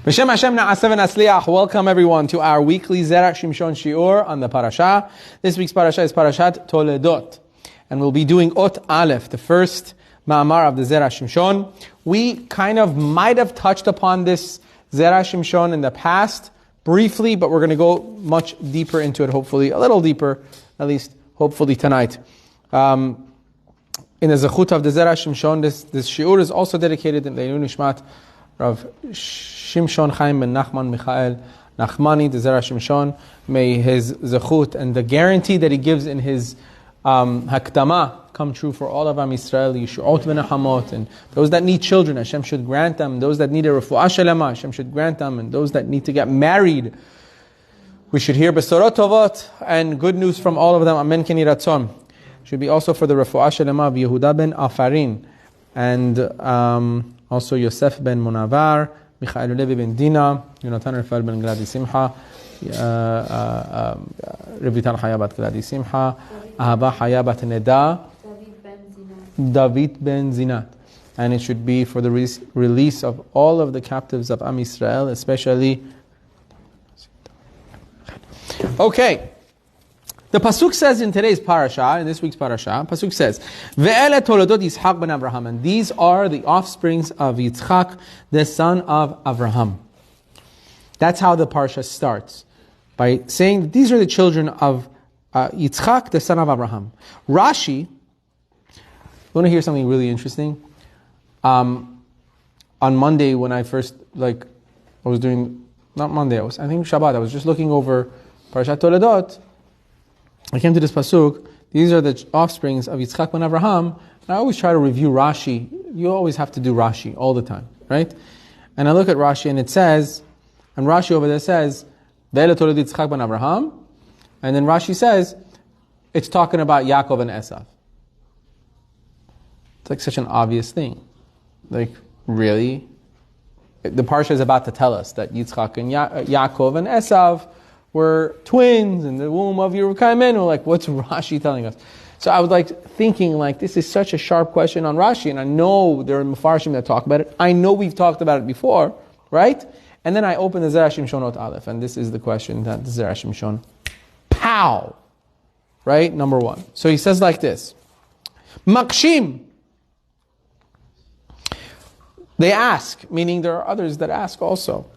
B'Shem Hashem na'aseh v'natzliach. Welcome everyone to our weekly Zera Shimshon shiur on the Parsha. This week's Parsha is Parshat Toldot. And we'll be doing Ot Aleph, the first ma'amar of the Zera Shimshon. We kind of might have touched upon this Zera Shimshon in the past, briefly, but we're going to go much deeper into it, hopefully, a little deeper, at least, hopefully tonight. In the Zechut of the Zera Shimshon, this shiur is also dedicated in the Leilui Nishmat Rabbi Chaim ben Nachman Michael Nachmani, the Zera Shimshon. May his zechut and the guarantee that he gives in his hakdama come true for all of Am Yisrael, Yeshuot v'Nechamot, and those that need children, Hashem should grant them. Those that need a refuah shelema, Hashem should grant them. And those that need to get married, we should hear besorot tovot and good news from all of them. Amen keni ratzon. Should be also for the refuah shelema of Yehuda ben Afarin, and also Yosef ben Munavar, Michael Levi ben Dina, Yonatan Rafael ben Gladi Simcha, Revital Chaya bat Gladi Simcha, Ahava Chaya bat Neda, David ben Zinat. And it should be for the release of all of the captives of Am Yisrael, especially. Okay. The pasuk says in today's parasha, in this week's parasha, pasuk says, "Ve'ele Toldot Yitzchak ben Avraham," and these are the offsprings of Yitzchak, the son of Avraham. That's how the parasha starts, by saying that these are the children of Yitzchak, the son of Avraham. Rashi, you want to hear something really interesting? On Monday, when I first I was doing, not Monday, I think Shabbat. I was just looking over Parshat Toldot. I came to this pasuk. These are the offsprings of Yitzchak ben Avraham. And I always try to review Rashi. You always have to do Rashi all the time, right? And I look at Rashi and it says, and Rashi over there says, Ve'ele Toldot Yitzchak ben Avraham. And then Rashi says, it's talking about Yaakov and Esav. It's like such an obvious thing. Like, really? The Parsha is about to tell us that Yitzchak and Yaakov and Esav were twins in the womb of Yerukhaimenu. Like, what's Rashi telling us? So I was thinking, this is such a sharp question on Rashi, and I know there are Mefarshim that talk about it. I know we've talked about it before, right? And then I open the Zera Shimshon Ot Aleph, and this is the question that the Zera Shimshon, pow! Right? Number one. So he says like this, Makshim. They ask, meaning there are others that ask also.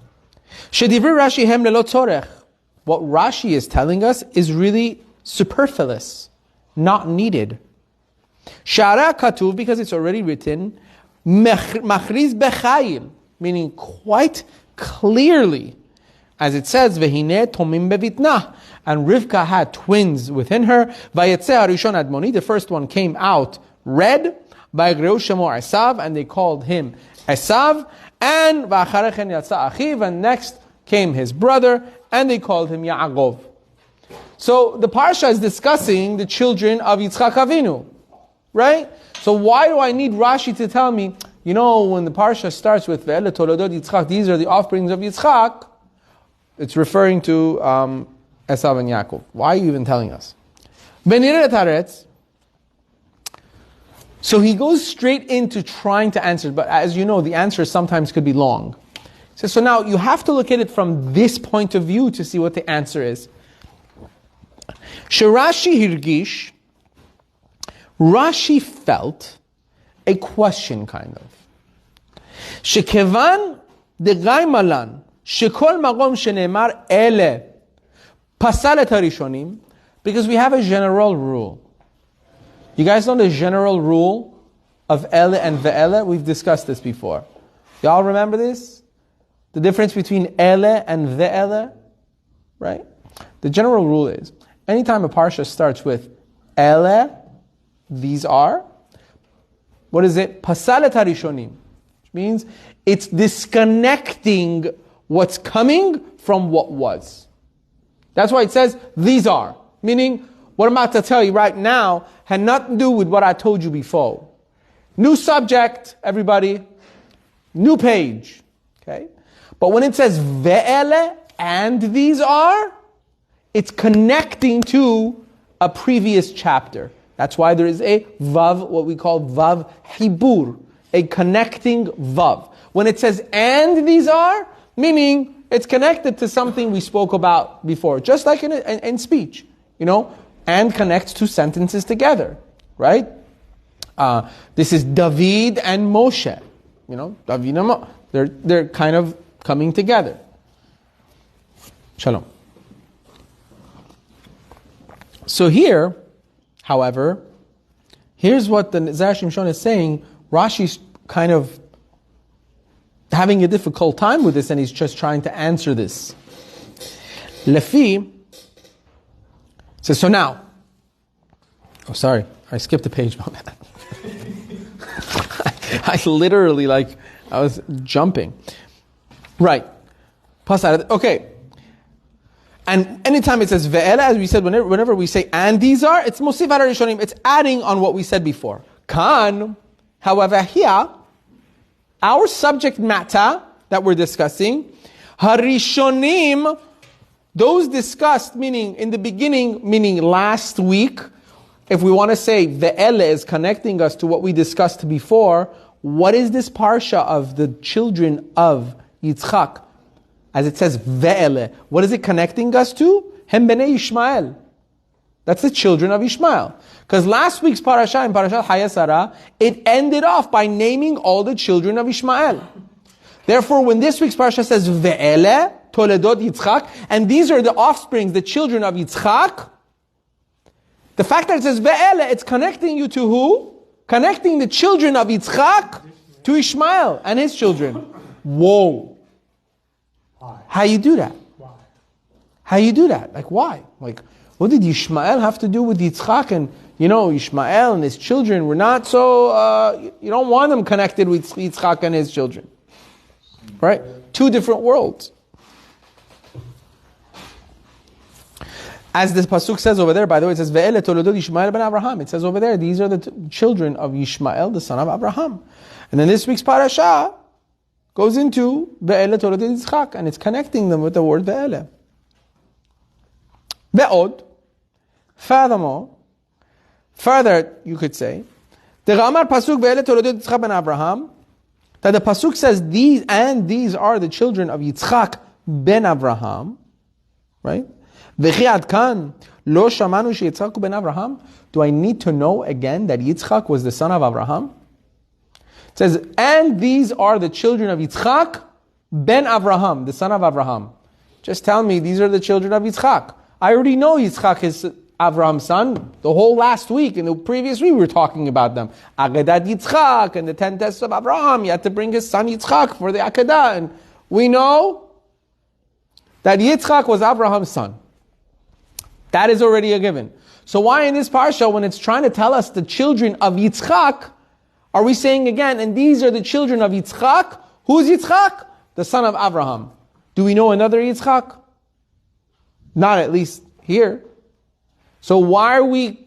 Shedivri Rashi hem lelo tzorech. What Rashi is telling us is really superfluous, not needed. Shara katuv, because it's already written, machriz bechayil, meaning quite clearly, as it says, vehine tomim bevitnah, and Rivka had twins within her. Vayetze harishon admoni, the first one came out red. Vaygreu shemo Esav, and they called him Esav. And va'acharechen yatsa achiv, and next came his brother, and they called him Yaakov. So the Parsha is discussing the children of Yitzchak Avinu, right? So why do I need Rashi to tell me, when the Parsha starts with Ve'ele Toldot Yitzchak, these are the offsprings of Yitzchak, it's referring to Esav and Yaakov. Why are you even telling us? So he goes straight into trying to answer, but as you know, the answers sometimes could be long. So now you have to look at it from this point of view to see what the answer is. Shirashi hirgish, Rashi felt a question kind of. Shekevan degai malan, shekol magom shenemar ele, pasal et harishonim, because we have a general rule. You guys know the general rule of ele and ve'ele? We've discussed this before. Y'all remember this? The difference between ele and ve'ele, right? The general rule is, anytime a parsha starts with ele, these are, what is it? Pasalet harishonim, which means it's disconnecting what's coming from what was. That's why it says, these are. Meaning, what I'm about to tell you right now had nothing to do with what I told you before. New subject, everybody. New page. Okay? But when it says ve'ele, and these are, it's connecting to a previous chapter. That's why there is a vav, what we call vav hibur, a connecting vav. When it says and these are, meaning it's connected to something we spoke about before, just like in speech, and connects two sentences together, right? This is David and Moshe, David and Moshe. They're kind of coming together. Shalom. So here, however, here's what the Zera Shimshon is saying. Rashi's kind of having a difficult time with this, and he's just trying to answer this. Lefi says, so now, oh sorry, I skipped a page. I literally, I was jumping. Right. Okay. And anytime it says ve'ela, as we said, whenever we say and these are, it's mosif ala rishonim, it's adding on what we said before. Kan, however, here, our subject matter that we're discussing, harishonim, those discussed, meaning in the beginning, meaning last week, if we want to say ve'ela is connecting us to what we discussed before, what is this parsha of the children of Yitzchak? As it says, ve'ele. What is it connecting us to? Hem bnei Ishmael. That's the children of Ishmael. Because last week's parasha, in Parshat Hayasara, it ended off by naming all the children of Ishmael. Therefore, when this week's parasha says, ve'ele, Toldot Yitzchak, and these are the offsprings, the children of Yitzchak, the fact that it says ve'ele, it's connecting you to who? Connecting the children of Yitzchak to Ishmael and his children. Whoa. How you do that? Why? How you do that? Why? What did Ishmael have to do with Yitzchak? And, Ishmael and his children were not so, you don't want them connected with Yitzchak and his children. Right? Two different worlds. As this pasuk says over there, by the way, it says, Ve'ele Toldot Ishmael ben Abraham. It says over there, these are the children of Ishmael, the son of Abraham. And then this week's parasha goes into Ve'ele Toldot Yitzchak, and it's connecting them with the word Ve'ele. Ve'od, further you could say, the Ramar pasuk Ve'ele Toldot Yitzchak ben Abraham, that the pasuk says these are the children of Yitzchak ben Abraham, right? V'chi kan lo shamanu sheYitzchak ben Abraham. Do I need to know again that Yitzchak was the son of Abraham? It says, and these are the children of Yitzchak ben Abraham, the son of Abraham. Just tell me these are the children of Yitzchak. I already know Yitzchak is Abraham's son. The whole last week, in the previous week, we were talking about them. Akedat Yitzchak and the 10 tests of Abraham. He had to bring his son Yitzchak for the Akedah. And we know that Yitzchak was Abraham's son. That is already a given. So why in this parsha, when it's trying to tell us the children of Yitzchak, are we saying again, and these are the children of Yitzchak? Who's Yitzchak? The son of Abraham. Do we know another Yitzchak? Not at least here. So why are we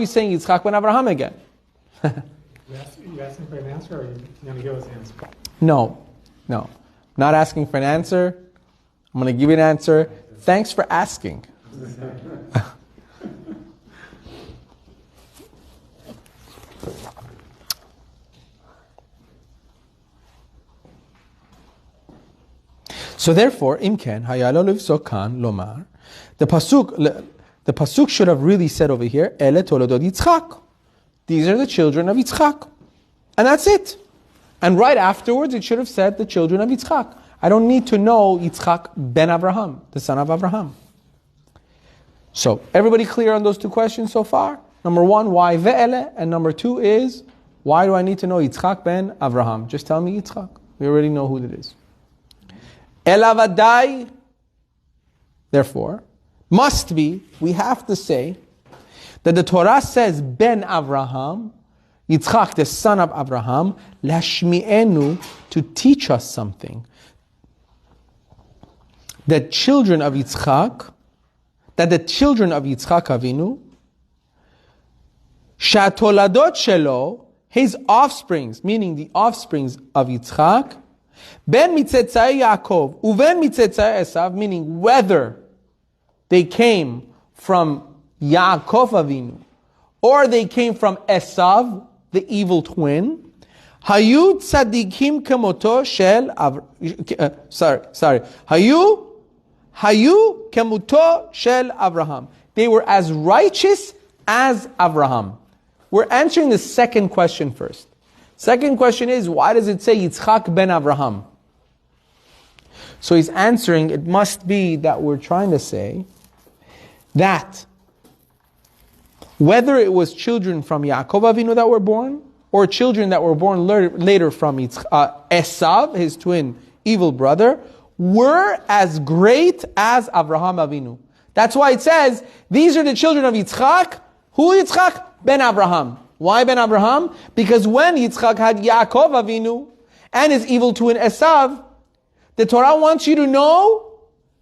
saying Yitzchak ben Abraham again? You asking for an answer, or are you going to give us an answer? No. Not asking for an answer. I'm going to give you an answer. Thanks for asking. So therefore, imken hayalo livsokan lomar, the pasuk should have really said over here, ele toldot Yitzchak. These are the children of Yitzchak, and that's it. And right afterwards, it should have said the children of Yitzchak. I don't need to know Yitzchak ben Abraham, the son of Abraham. So, everybody clear on those two questions so far? Number one, why ve'ele? And number two is, why do I need to know Yitzchak ben Abraham? Just tell me Yitzchak. We already know who it is. Elavadai, therefore, must be, we have to say, that the Torah says ben Abraham, Yitzchak, the son of Abraham, lashmi'enu, to teach us something. The children of Yitzchak Avinu, Shatoladot Shelo, his offsprings, meaning the offsprings of Yitzchak, Ben mitzetzai Yaakov, uven mitzetzai Esav, meaning whether they came from Yaakov Avinu, or they came from Esav, the evil twin, Hayu tzadikim kemoto shel Hayu kemuto shel Avraham. They were as righteous as Avraham. We're answering the second question first. Second question is, why does it say Yitzchak ben Avraham? So he's answering, it must be that we're trying to say that whether it was children from Yaakov Avinu that were born, or children that were born later from Esav, his twin evil brother, were as great as Avraham Avinu. That's why it says, these are the children of Yitzchak. Who Yitzchak? Ben Avraham. Why Ben Avraham? Because when Yitzchak had Yaakov Avinu and his evil twin Esav, the Torah wants you to know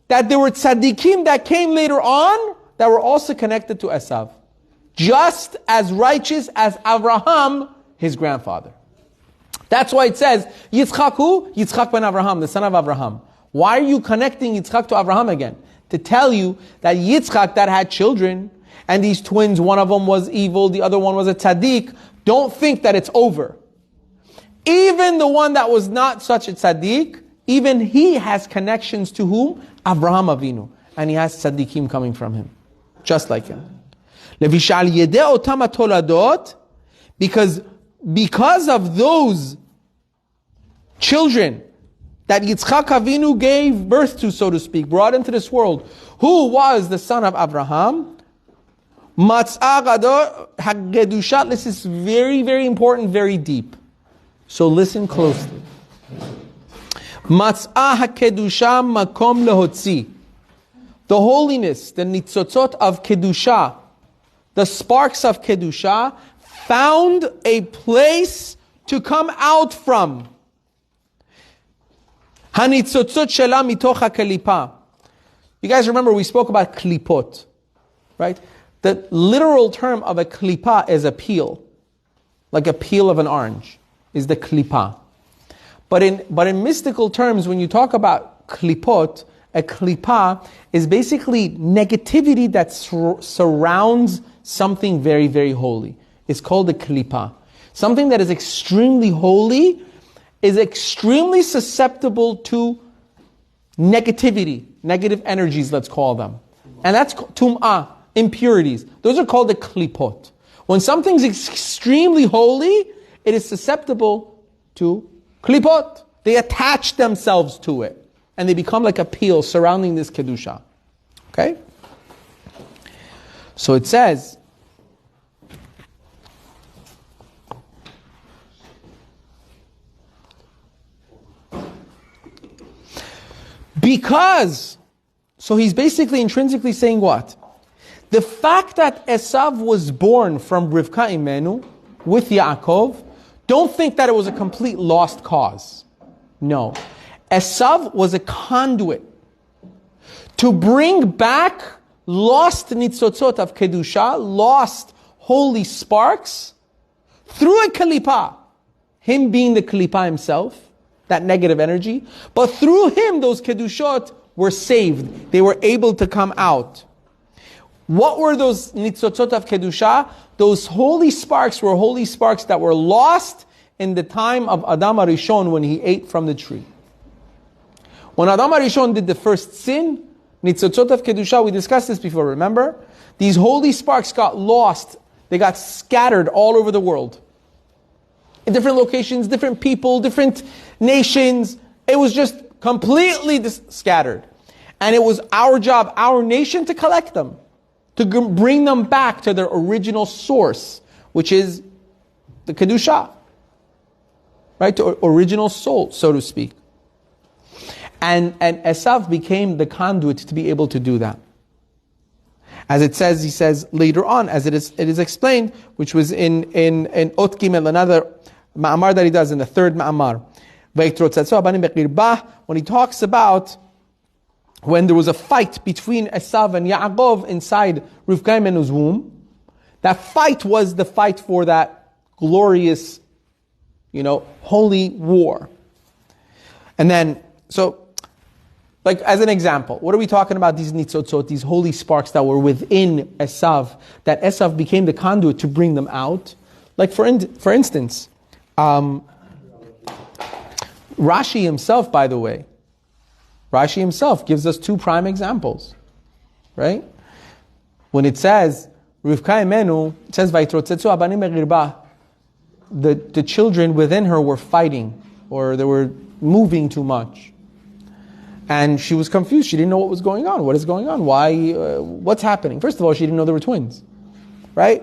that there were tzaddikim that came later on that were also connected to Esav. Just as righteous as Avraham, his grandfather. That's why it says, Yitzchak who? Yitzchak ben Avraham, the son of Avraham. Why are you connecting Yitzchak to Avraham again? To tell you that Yitzchak that had children, and these twins, one of them was evil, the other one was a tzaddik, don't think that it's over. Even the one that was not such a tzaddik, even he has connections to whom? Avraham Avinu. And he has tzaddikim coming from him. Just like him. Because of those children that Yitzchak Avinu gave birth to, so to speak, brought into this world, who was the son of Avraham, this is very, very important, very deep. So listen closely. Matzah hakedusha makom lehotzi. The holiness, the nitzotzot of kedusha, the sparks of kedusha, found a place to come out from. Hanitzotzot shela mitoch haklipa. You guys remember we spoke about klipot, right? The literal term of a klipa is a peel, like a peel of an orange, is the klipa. But in mystical terms, when you talk about klipot, a klipa is basically negativity that surrounds something very, very holy. It's called a klipa. Something that is extremely holy is extremely susceptible to negativity, negative energies, let's call them. And that's tum'ah, impurities. Those are called the klipot. When something's extremely holy, it is susceptible to klipot. They attach themselves to it. And they become like a peel surrounding this kedusha. Okay? So it says, because, so he's basically intrinsically saying what? The fact that Esav was born from Rivka Imenu with Yaakov, don't think that it was a complete lost cause. No. Esav was a conduit to bring back lost nitzotzot of Kedusha, lost holy sparks, through a kalipa. Him being the kalipa himself, that negative energy. But through him, those Kedushot were saved. They were able to come out. What were those nitzotzot of Kedusha? Those holy sparks were holy sparks that were lost in the time of Adam HaRishon when he ate from the tree. When Adam HaRishon did the first sin, nitzotzot of Kedusha, we discussed this before, remember? These holy sparks got lost. They got scattered all over the world. In different locations, different people, different nations. It was just completely scattered. And it was our job, our nation, to collect them. To bring them back to their original source, which is the Kedusha. Right? To original soul, so to speak. And Esav became the conduit to be able to do that. As it says, he says later on, as it is explained, which was in Ot Gimel, another ma'amar that he does in the third ma'amar. When he talks about when there was a fight between Esav and Yaakov inside Rivka Imenu's womb, that fight was the fight for that glorious, holy war. And then, so, like as an example, what are we talking about? These nitzotzot, these holy sparks that were within Esav, that Esav became the conduit to bring them out. Like for instance, Rashi himself, by the way, Rashi himself gives us two prime examples, right? When it says, Rivka Imenu, it says, Vaitrotzetsu abanim eghirba, the children within her were fighting, or they were moving too much. And she was confused. She didn't know what was going on. What is going on? Why? What's happening? First of all, she didn't know they were twins, right?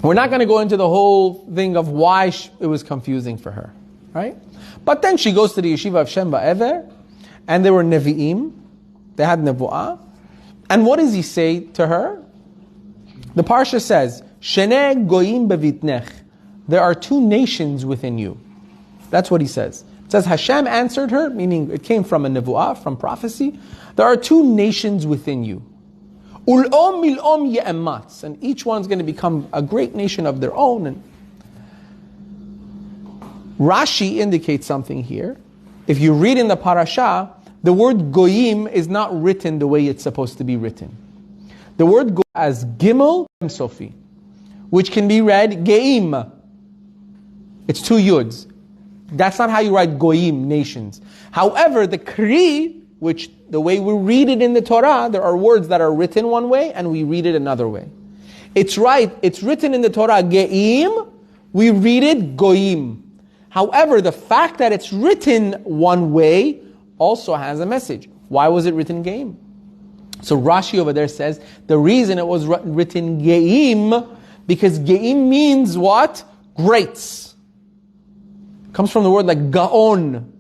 We're not going to go into the whole thing of why it was confusing for her, right? But then she goes to the yeshiva of Shem Ba'ever, and they were Nevi'im. They had Nevu'ah. And what does he say to her? The Parsha says, Sheneh goyim bevitnech. There are two nations within you. That's what he says. It says, Hashem answered her, meaning it came from a Nevu'ah, from prophecy. There are two nations within you. Ul'om mil'om ye'ematz. And each one's going to become a great nation of their own. And Rashi indicates something here. If you read in the parasha, the word goyim is not written the way it's supposed to be written. The word goyim as gimel sofi, which can be read geim. It's two yuds. That's not how you write goyim, nations. However, the kri, which the way we read it in the Torah, there are words that are written one way and we read it another way. It's right, it's written in the Torah geim, we read it goyim. However, the fact that it's written one way also has a message. Why was it written geim? So Rashi over there says, the reason it was written geim, because geim means what? Greats. Comes from the word like Gaon,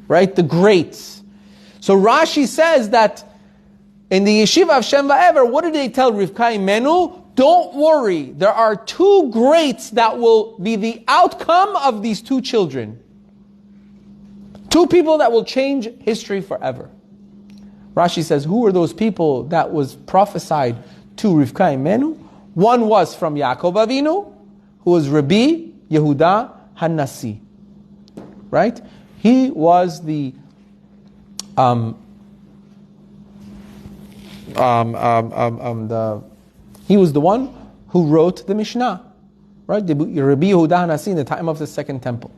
right? The greats. So Rashi says that in the yeshiva of Shem Va'ever, what did they tell Rivka Imenu? Don't worry, there are two greats that will be the outcome of these two children. Two people that will change history forever. Rashi says, who were those people that was prophesied to Rivka Imenu? One was from Yaakov Avinu, who was Rabbi Yehuda Hanassi. Right? He was the he was the one who wrote the Mishnah. Right? Rabbi Yehuda Hanassi in the time of the Second Temple.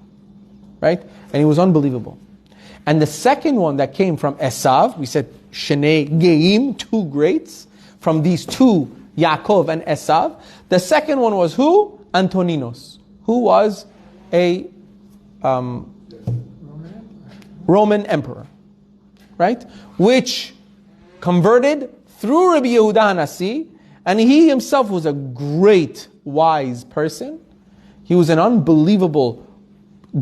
Right? And he was unbelievable. And the second one that came from Esav, we said Shenei Geim, two greats, from these two, Yaakov and Esav. The second one was who? Antoninos, who was a Roman emperor, right? Which converted through Rabbi Yehuda Hanassi, and he himself was a great, wise person. He was an unbelievable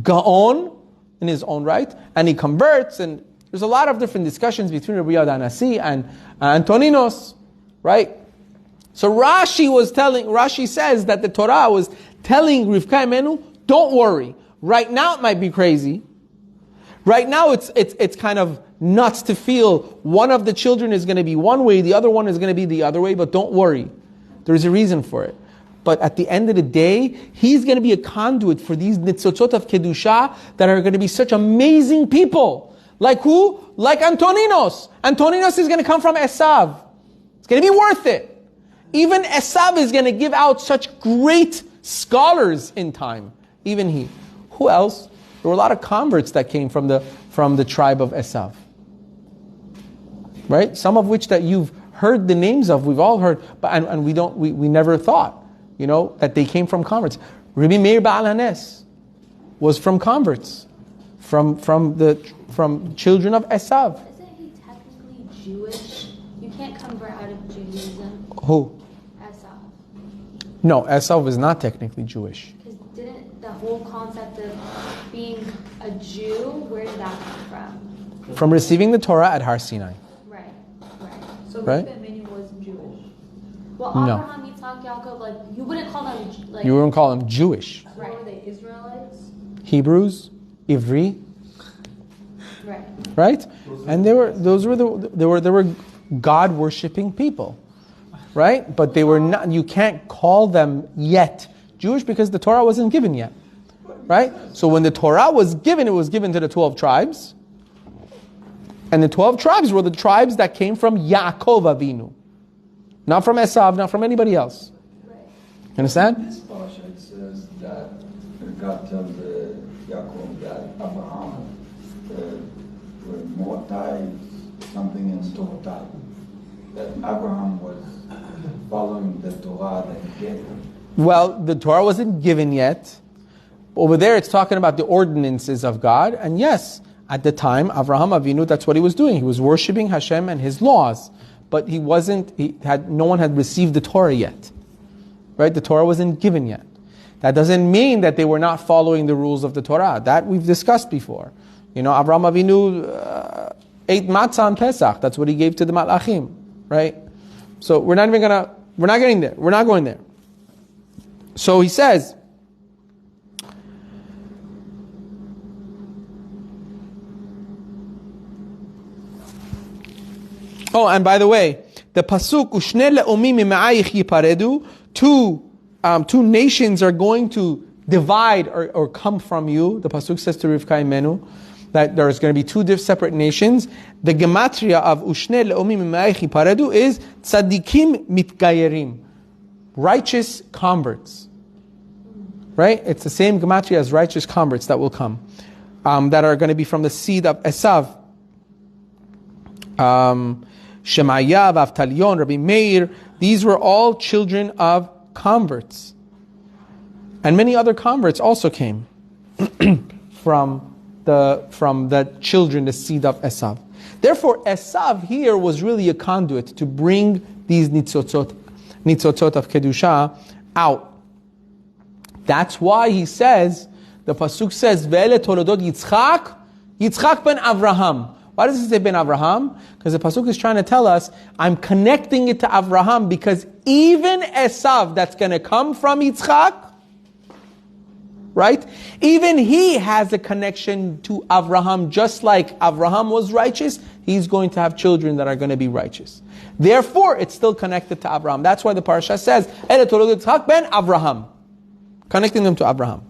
Gaon in his own right, and he converts, and there's a lot of different discussions between Rabbi Yehuda Hanassi and Antoninos, right? So Rashi says that the Torah was telling Rivka Imenu, don't worry. Right now it might be crazy. Right now it's kind of nuts to feel one of the children is going to be one way, the other one is going to be the other way, but don't worry. There's a reason for it. But at the end of the day, he's going to be a conduit for these nitzotzot of kedusha that are going to be such amazing people. Like who? Like Antoninos. Antoninos is going to come from Esav. It's going to be worth it. Even Esav is going to give out such great scholars in time. Even he. Who else? There were a lot of converts that came from the tribe of Esav. Right? Some of which that you've heard the names of, we've all heard, but and we never thought, that they came from converts. Rabbi Meir Baal HaNes was from converts, from children of Esav. Isn't he technically Jewish? You can't convert out of Judaism. Who? Esau. No, Esav was not technically Jewish. Because didn't the whole concept of being a Jew, where did that come from? From receiving the Torah at Har Sinai. Right. So Right? Rivka Imenu wasn't Jewish. Well, No. Abraham, Yitzhak, Yaakov, you wouldn't call them You wouldn't call them Jewish. So were they Israelites? Hebrews, Ivri, Right. right? And they were God worshipping people, right? But they were not. You can't call them yet Jewish because the Torah wasn't given yet, right? So when the Torah was given, it was given to the 12 tribes, and the 12 tribes were the tribes that came from Yaakov Avinu, not from Esav, not from anybody else. Right. You understand? This Parshat says that God tells the Yaakov, that Abraham were more tied, something in Torah. That Abraham was following the Torah that he gave him. Well, the Torah wasn't given yet. Over there, it's talking about the ordinances of God. And yes, at the time, Avraham Avinu, that's what he was doing. He was worshiping Hashem and His laws. But no one had received the Torah yet. Right? The Torah wasn't given yet. That doesn't mean that they were not following the rules of the Torah. That we've discussed before. Avraham Avinu ate matzah on Pesach. That's what he gave to the Malachim. Right? So we're not getting there. We're not going there. So he says, oh, and by the way, the pasuk ushne le'omim mima'ayich yiparedu, two nations are going to divide or come from you. The pasuk says to Rivka Imenu that there's going to be two separate nations. The gematria of ushne le'omim mima'ayich yiparedu is tzadikim mitgayerim, righteous converts. Right? It's the same gematria as righteous converts that will come, that are going to be from the seed of Esav. Shemaiah, Avtalion, Rabbi Meir, these were all children of converts. And many other converts also came from the children, the seed of Esav. Therefore, Esav here was really a conduit to bring these nitzotzot of Kedusha out. That's why he says, the pasuk says, Ve'ele Toldot Yitzchak ben Avraham. Why does it say ben Avraham? Because the pasuk is trying to tell us, I'm connecting it to Avraham because even Esav that's going to come from Yitzchak, right? Even he has a connection to Avraham, just like Avraham was righteous, he's going to have children that are going to be righteous. Therefore, it's still connected to Avraham. That's why the Parsha says, Ele Toldot Yitzchak ben Avraham. Connecting them to Abraham.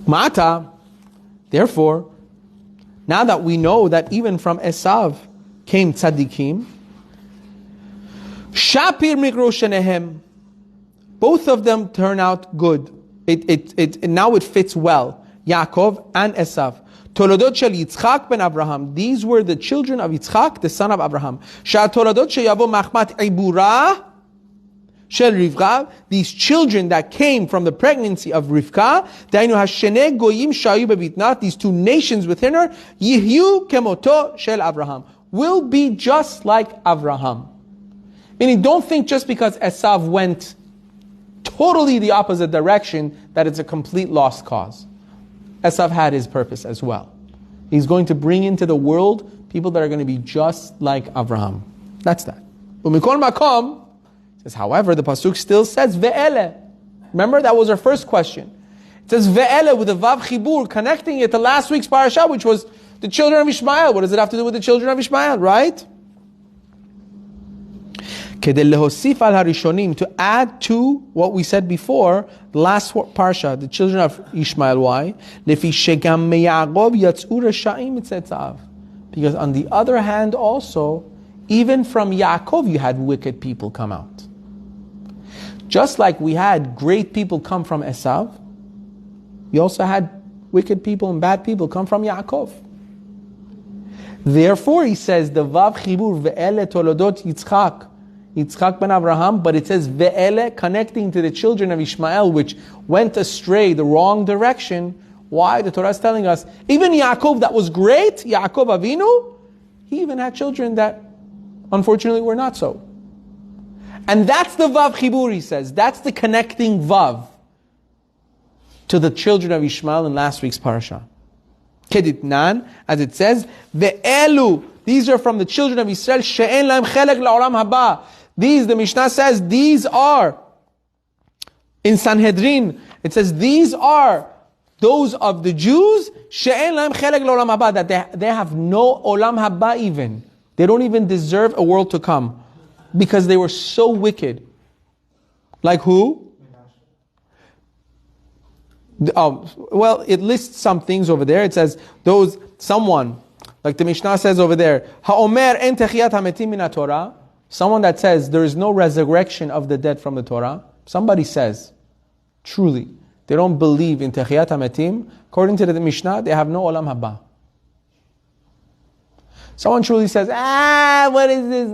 Mata, therefore, now that we know that even from Esav came tzaddikim, Shapir mikroshenehem, both of them turn out good. Now it fits well. Yaakov and Esav. Toldot shel Yitzchak ben Abraham. These were the children of Yitzchak, the son of Abraham. Sha Toldot sheyavo machmat ibura shel Rivka. These children that came from the pregnancy of Rivka. Dainu hashene goyim shayu bebitnat. These two nations within her. Yihyu kemoto shel Abraham. Will be just like Abraham. Meaning, don't think just because Esav went totally the opposite direction that it's a complete lost cause. Esav had his purpose as well. He's going to bring into the world people that are going to be just like Avraham. That's that. Umikol makom says, however, the pasuk still says ve'ele. Remember, that was our first question. It says ve'ele with a vav chibur, connecting it to last week's parasha, which was the children of Ishmael. What does it have to do with the children of Ishmael, right? To add to what we said before, the last parsha, the children of Ishmael. Why? Because on the other hand also, even from Yaakov you had wicked people come out. Just like we had great people come from Esav, you also had wicked people and bad people come from Yaakov. Therefore he says, the Vav Chibur ve'ele Toldot Yitzchak ben Avraham, but it says ve'ele, connecting to the children of Ishmael, which went astray the wrong direction. Why? The Torah is telling us, even Yaakov that was great, Yaakov Avinu, he even had children that unfortunately were not so. And that's the Vav Chibur, he says. That's the connecting Vav to the children of Ishmael in last week's parasha. Keditnan, as it says, ve'elu, these are from the children of Israel, she'en lahem chelek la'olam haba. These, the Mishnah says, these are, in Sanhedrin, it says, these are those of the Jews, she'en lahem chelek la'olam haba, that they have no olam haba even. They don't even deserve a world to come, because they were so wicked. Like who? Well, it lists some things over there. It says, someone, like the Mishnah says over there, Ha'omer en techiyat hametim min Torah. Someone that says there is no resurrection of the dead from the Torah. somebody says, truly, they don't believe in Techiyat HaMetim, according to the Mishnah, they have no Olam Haba. Someone truly says, what is this?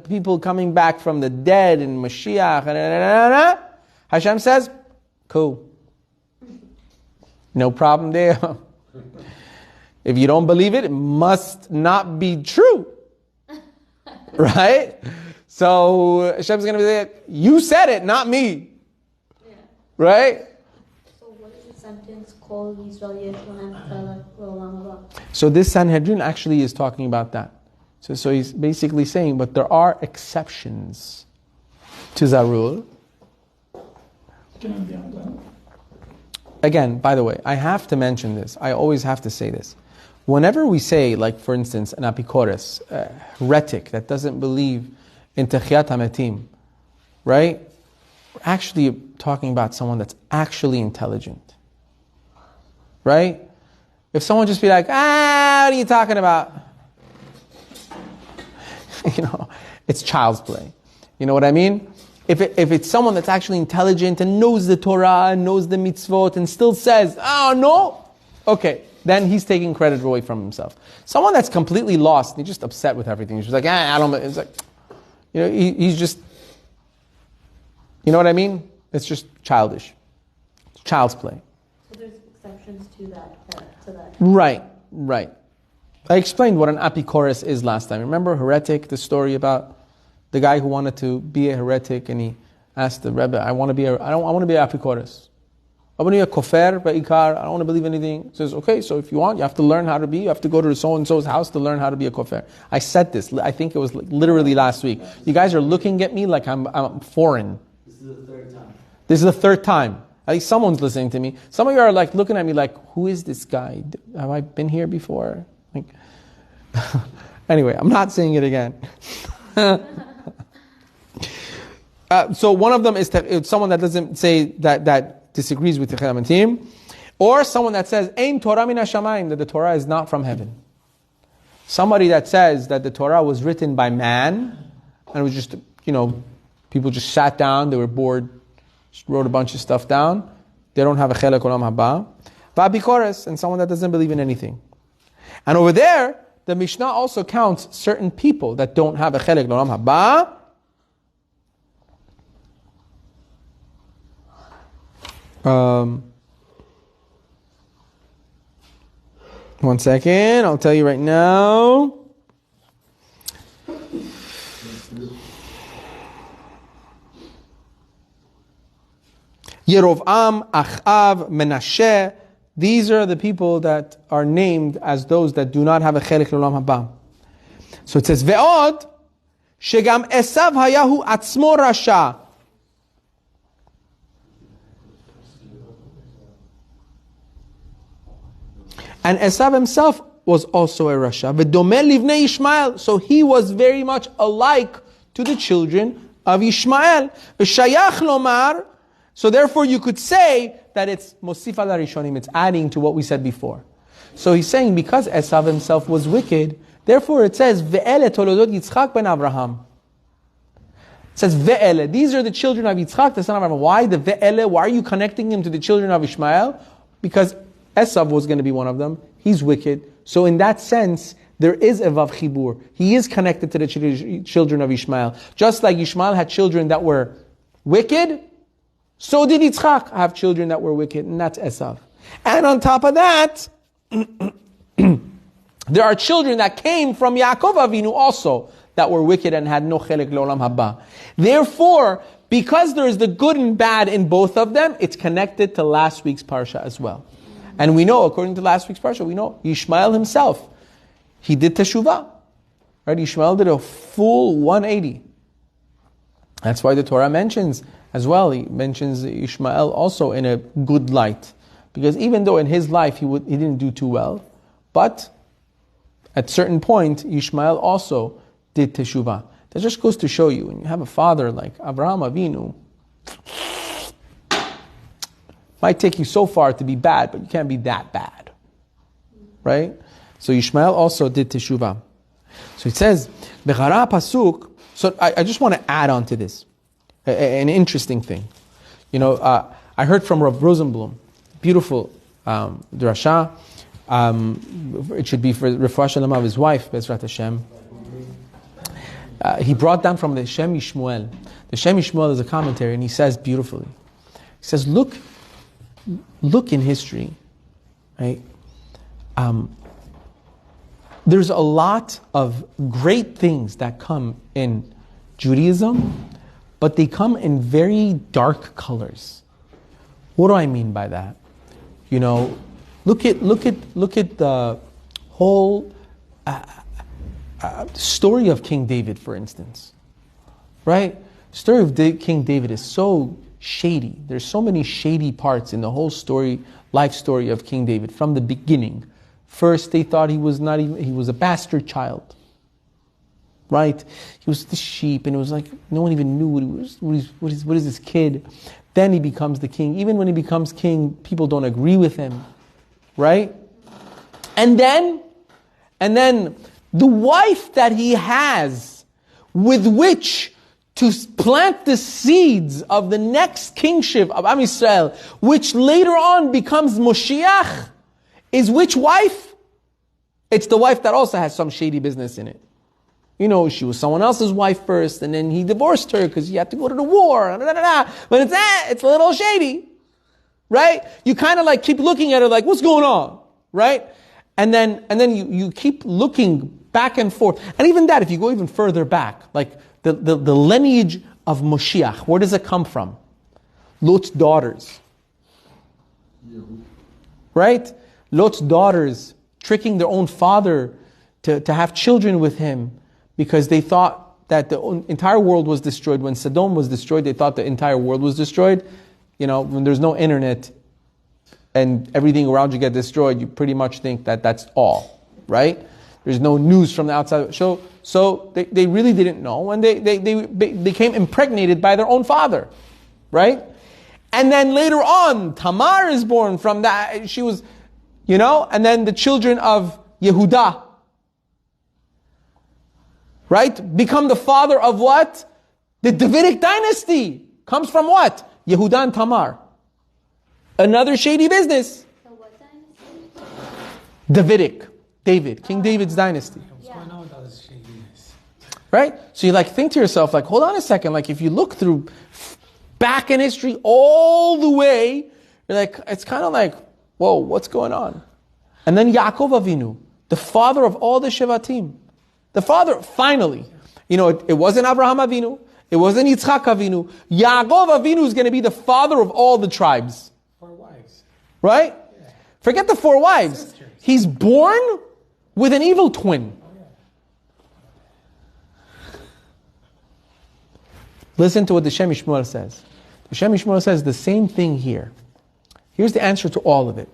People coming back from the dead and Mashiach. Hashem says, cool. No problem there. If you don't believe it, it must not be true. Right? So Hashem's going to be like, you said it, not me. Yeah. Right? So what is the sentence called Yisrael Yeshua Chelek L'Olam Haba? So this Sanhedrin actually is talking about that. So he's basically saying, but there are exceptions to Zarul. Can it be undone? Again, by the way, I have to mention this. I always have to say this. Whenever we say, like for instance, an apikoros, a heretic that doesn't believe in Techiyat HaMetim, right? We're actually talking about someone that's actually intelligent. Right? If someone just be like, what are you talking about? It's child's play. You know what I mean? If it's someone that's actually intelligent and knows the Torah and knows the mitzvot and still says, no, okay, then he's taking credit away from himself. Someone that's completely lost, and he's just upset with everything. He's just like, I don't know. It's like, he's just, you know what I mean? It's just childish. It's child's play. So there's exceptions to that. Right. I explained what an apikoros is last time. Remember heretic, the story about the guy who wanted to be a heretic, and he asked the Rebbe, I want to be an apikoros. I want to be a kofer, ba'ikar, I don't want to believe anything. He says, okay, so if you want, you have to learn how to be, you have to go to so-and-so's house to learn how to be a kofer. I said this, I think it was literally last week. You guys are looking at me like I'm foreign. This is the third time. This is the third time. At least someone's listening to me. Some of you are like looking at me like, who is this guy? Have I been here before? Like, anyway, I'm not saying it again. So one of them is someone that doesn't say that disagrees with the Techiyat, or someone that says Ein Torah min hashamayim, that the Torah is not from heaven. Somebody that says that the Torah was written by man and it was just people just sat down, they were bored, just wrote a bunch of stuff down. They don't have a chelek olam haba. Va'abikoros, and someone that doesn't believe in anything. And over there, the Mishnah also counts certain people that don't have a chelek olam haba. One second, I'll tell you right now. Yerovam, Achav, Menashe. These are the people that are named as those that do not have a chelek l'olam haba. So it says, Ve'od, shegam Esav hayahu atzmo rasha. And Esav himself was also a rasha. V'domeh livnei Ishmael. So he was very much alike to the children of Ishmael. V'shayach lomar. So therefore you could say that it's mosif al harishonim, it's adding to what we said before. So he's saying because Esav himself was wicked, therefore it says, Ve'ele Toldot Yitzchak ben Avraham. It says, Ve'ele, these are the children of Yitzchak, the son of Avraham. Why the Ve'ele? Why are you connecting him to the children of Ishmael? Because Esav was going to be one of them. He's wicked. So in that sense, there is a Vav Chibur. He is connected to the children of Ishmael. Just like Ishmael had children that were wicked, so did Yitzchak have children that were wicked, and that's Esav. And on top of that, there are children that came from Yaakov Avinu also that were wicked and had no chelek le'olam haba. Therefore, because there is the good and bad in both of them, it's connected to last week's parsha as well. And we know, according to last week's parsha, we know Ishmael himself, he did teshuvah. Right? Ishmael did a full 180. That's why the Torah mentions as well, he mentions Ishmael also in a good light. Because even though in his life he didn't do too well, but at a certain point, Ishmael also did teshuvah. That just goes to show you, when you have a father like Avraham Avinu, might take you so far to be bad, but you can't be that bad. Right? So Ishmael also did teshuvah. So it says, Bechara Pasuk, so I just want to add on to this. an interesting thing. You know, I heard from Rav Rosenblum, beautiful drasha. It should be for Refuah Shalom of his wife, Bezrat Hashem. He brought down from the Shem Yishmuel. The Shem Yishmuel is a commentary, and he says beautifully. He says, look in history, right? There's a lot of great things that come in Judaism, but they come in very dark colors. What do I mean by that? You know, look at the whole story of King David, for instance. Right? The story of King David is so shady. There's so many shady parts in the whole story, life story of King David from the beginning. First, they thought he was a bastard child. Right? He was the sheep, and it was like no one even knew what he was. What is this kid? Then he becomes the king. Even when he becomes king, people don't agree with him. Right? And then the wife that he has with which to plant the seeds of the next kingship of Am Yisrael, which later on becomes Moshiach, is which wife? It's the wife that also has some shady business in it. You know, she was someone else's wife first, and then he divorced her because he had to go to the war. But it's a little shady, right? You kind of like keep looking at her like, what's going on, right? And then you keep looking back and forth. And even that, if you go even further back, like the lineage of Moshiach, where does it come from? Lot's daughters. Right? Lot's daughters tricking their own father to have children with him because they thought that the entire world was destroyed. When Sodom was destroyed, they thought the entire world was destroyed. You know, when there's no internet and everything around you get destroyed, you pretty much think that that's all, right? There's no news from the outside. So they really didn't know, and they became impregnated by their own father, right? And then later on, Tamar is born from that. She was, you know, and then the children of Yehuda, right, become the father of what? The Davidic dynasty comes from what? Yehuda and Tamar. Another shady business. So what dynasty? Davidic. David. King David's dynasty. What's going on with all this shadiness? Right? So you like think to yourself, like, hold on a second, like if you look through back in history all the way, you're like, it's kind of like, whoa, what's going on? And then Yaakov Avinu, the father of all the Shevatim. The father, finally, you know, it wasn't Abraham Avinu, it wasn't Yitzchak Avinu. Yaakov Avinu is going to be the father of all the tribes. 4 wives. Right? Yeah. Forget the 4 wives. Sisters. He's born with an evil twin. Oh, yeah. Listen to what the Shem Yishmuel says. The Shem Yishmuel says the same thing here. Here's the answer to all of it.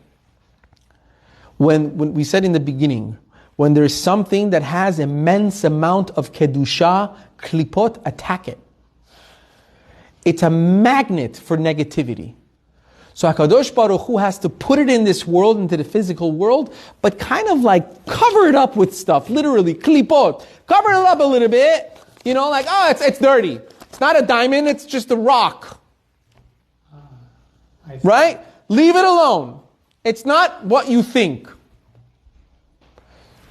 When we said in the beginning, when there's something that has immense amount of kedusha, klipot attack it. It's a magnet for negativity. So HaKadosh Baruch Hu has to put it in this world, into the physical world, but kind of like cover it up with stuff, literally, klipot. Cover it up a little bit, you know, like, oh, it's dirty. It's not a diamond, it's just a rock. Right? Leave it alone. It's not what you think.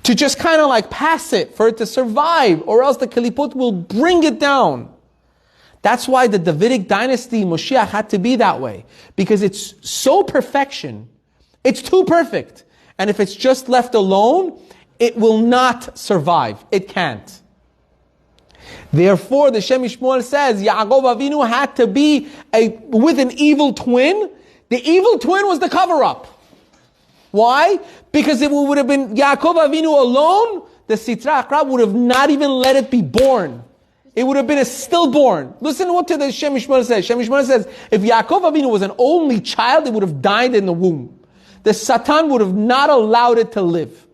To just kind of like pass it, for it to survive, or else the klipot will bring it down. That's why the Davidic dynasty, Moshiach, had to be that way. Because it's so perfection. It's too perfect. And if it's just left alone, it will not survive. It can't. Therefore, the Shem Yishmuel says, Yaakov Avinu had to be with an evil twin. The evil twin was the cover-up. Why? Because if it would have been Yaakov Avinu alone, the Sitra Achra would have not even let it be born. It would have been a stillborn. Listen to what the Shem Yishmuel says. Shem Yishmuel says, if Yaakov Avinu was an only child, it would have died in the womb. The Satan would have not allowed it to live.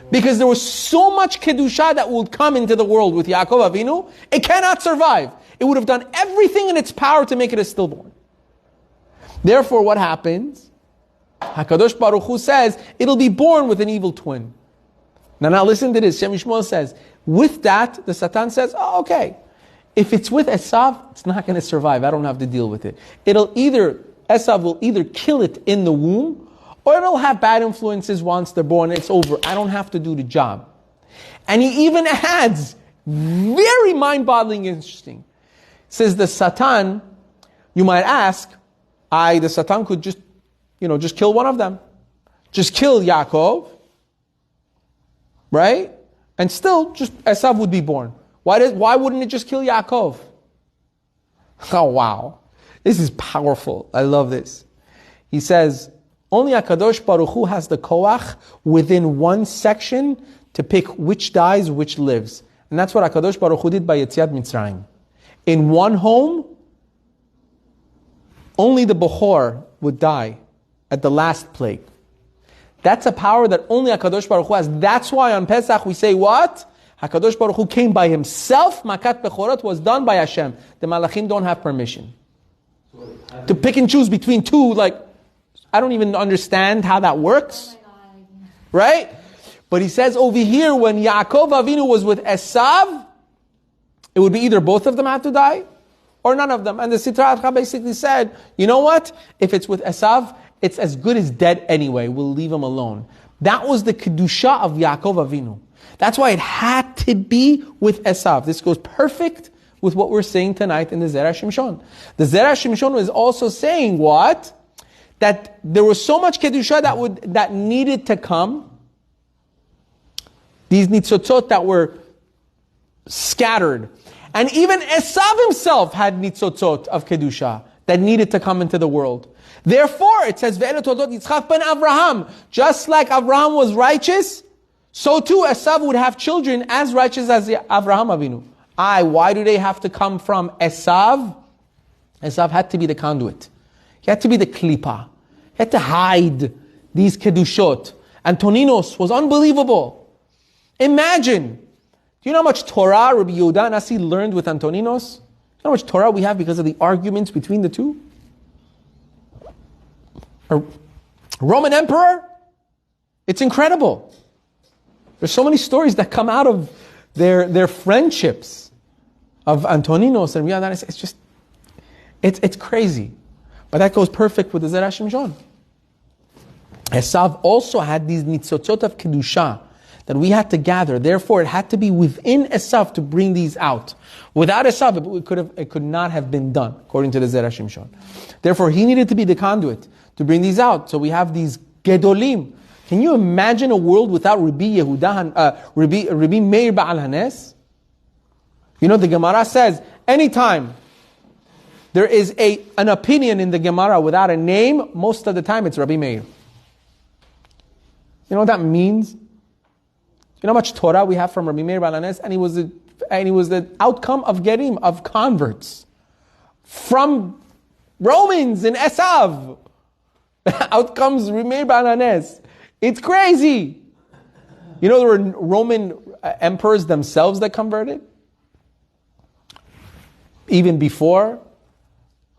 Because there was so much Kedusha that would come into the world with Yaakov Avinu, it cannot survive. It would have done everything in its power to make it a stillborn. Therefore, what happens? HaKadosh Baruch Hu says, it'll be born with an evil twin. Now listen to this. Shem Yishmuel says, with that, the Satan says, oh, okay. If it's with Esav, it's not going to survive. I don't have to deal with it. Esav will either kill it in the womb, or it'll have bad influences once they're born. It's over. I don't have to do the job. And he even adds, very mind-boggling, interesting. Says the Satan, you might ask, the Satan could just kill one of them. Just kill Yaakov, right? And still, just Esav would be born. Why wouldn't it just kill Yaakov? Oh, wow. This is powerful. I love this. He says, only HaKadosh Baruch Hu has the koach within one section to pick which dies, which lives. And that's what HaKadosh Baruch Hu did by Yetziat Mitzrayim. In one home, only the Bechor would die at the last plague. That's a power that only HaKadosh Baruch Hu has. That's why on Pesach we say what? HaKadosh Baruch Hu came by himself. Makat Bechorot was done by Hashem. The Malachim don't have permission to pick and choose between two. I don't even understand how that works. Right? But he says over here, when Yaakov Avinu was with Esav, it would be either both of them have to die, or none of them. And the Sitra Achra basically said, you know what? If it's with Esav, it's as good as dead anyway. We'll leave him alone. That was the Kedusha of Yaakov Avinu. That's why it had to be with Esav. This goes perfect with what we're saying tonight in the Zera Shimshon. The Zera Shimshon was also saying what? That there was so much Kedusha that needed to come. These nitzotzot that were scattered. And even Esav himself had nitzotzot of Kedusha that needed to come into the world. Therefore, it says, Ve'ele Toldot Yitzchak ben Avraham. Just like Avraham was righteous, so too Esav would have children as righteous as Avraham Avinu. Why do they have to come from Esav? Esav had to be the conduit. He had to be the klipa. He had to hide these Kedushot. Antoninos was unbelievable. Imagine, do you know how much Torah Rabbi Yehuda Nasi learned with Antoninos? Do you know how much Torah we have because of the arguments between the two? A Roman emperor? It's incredible. There's so many stories that come out of their friendships of Antoninos and Rabbi Yehuda Nasi. It's just, it's crazy. But that goes perfect with the Zera Shimshon. Esav also had these nitzotzot of Kedusha that we had to gather. Therefore, it had to be within Esav to bring these out. Without Esav, it could not have been done, according to the Zera Shimshon. Therefore, he needed to be the conduit to bring these out. So we have these Gedolim. Can you imagine a world without Rabbi Meir Ba'al Hanes? You know, the Gemara says, anytime there is an opinion in the Gemara without a name, most of the time it's Rabbi Meir. You know what that means? You know how much Torah we have from Rabbi Meir Ba'al Hanes? And he was the outcome of Gerim, of converts. From Romans and Esav. Out comes Rabbi Meir Ba'al Hanes. It's crazy. You know there were Roman emperors themselves that converted? Even before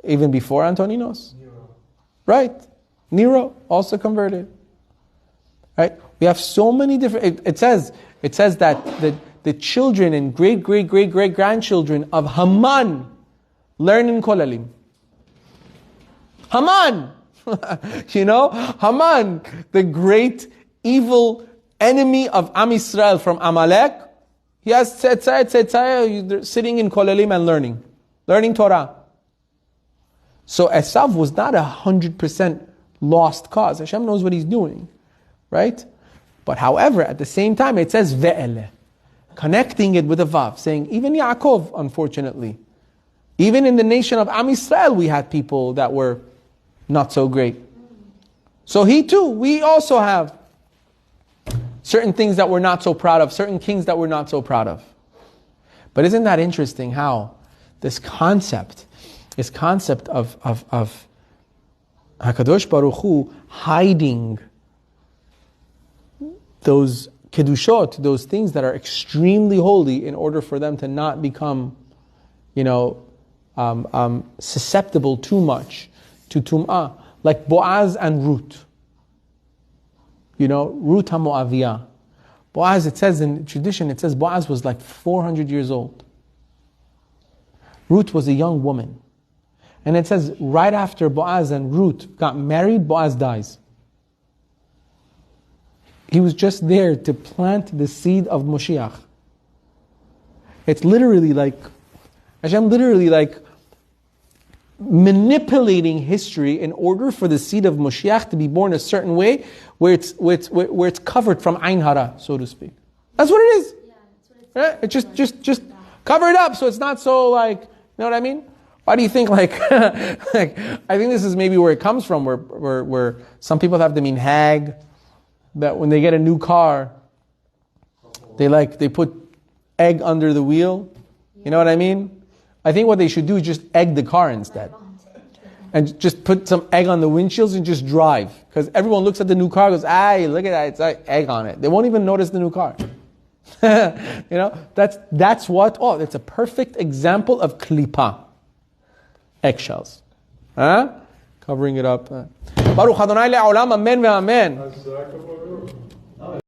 Antoninos? Nero. Right. Nero also converted. Right? We have so many different... It says that the children and great-great-great-great-grandchildren of Haman learn in Kolalim. Haman! You know? Haman, the great evil enemy of Am Yisrael from Amalek, he has tzetzai, sitting in Kolalim and learning Torah. So Esav was not 100% lost cause. Hashem knows what he's doing. Right? But however, at the same time, it says ve'ele, connecting it with a vav, saying even Yaakov, unfortunately, even in the nation of Am Yisrael, we had people that were not so great. So we also have certain things that we're not so proud of, certain kings that we're not so proud of. But isn't that interesting how this concept of HaKadosh Baruch Hu hiding those kedushot, those things that are extremely holy, in order for them to not become, susceptible too much to tum'ah, like Boaz and Ruth. Ruth HaMoaviyah. Boaz, it says in tradition, Boaz was like 400 years old. Ruth was a young woman. And it says, right after Boaz and Ruth got married, Boaz dies. He was just there to plant the seed of Moshiach. It's literally like, Hashem literally like manipulating history in order for the seed of Moshiach to be born a certain way where it's covered from Ain Hara, so to speak. That's what it is. Yeah, that's what it's Right? Just cover it up so it's not so like, you know what I mean? Why do you think like, like I think this is maybe where it comes from, where some people have the minhag that when they get a new car, they put egg under the wheel. You know what I mean? I think what they should do is just egg the car instead. And just put some egg on the windshields and just drive. Because everyone looks at the new car and goes, "Ay, look at that, it's like egg on it." They won't even notice the new car. You know, that's what, it's a perfect example of klipa. Eggshells. Covering it up. Baruch Adonai le'olam, amen ve'amen.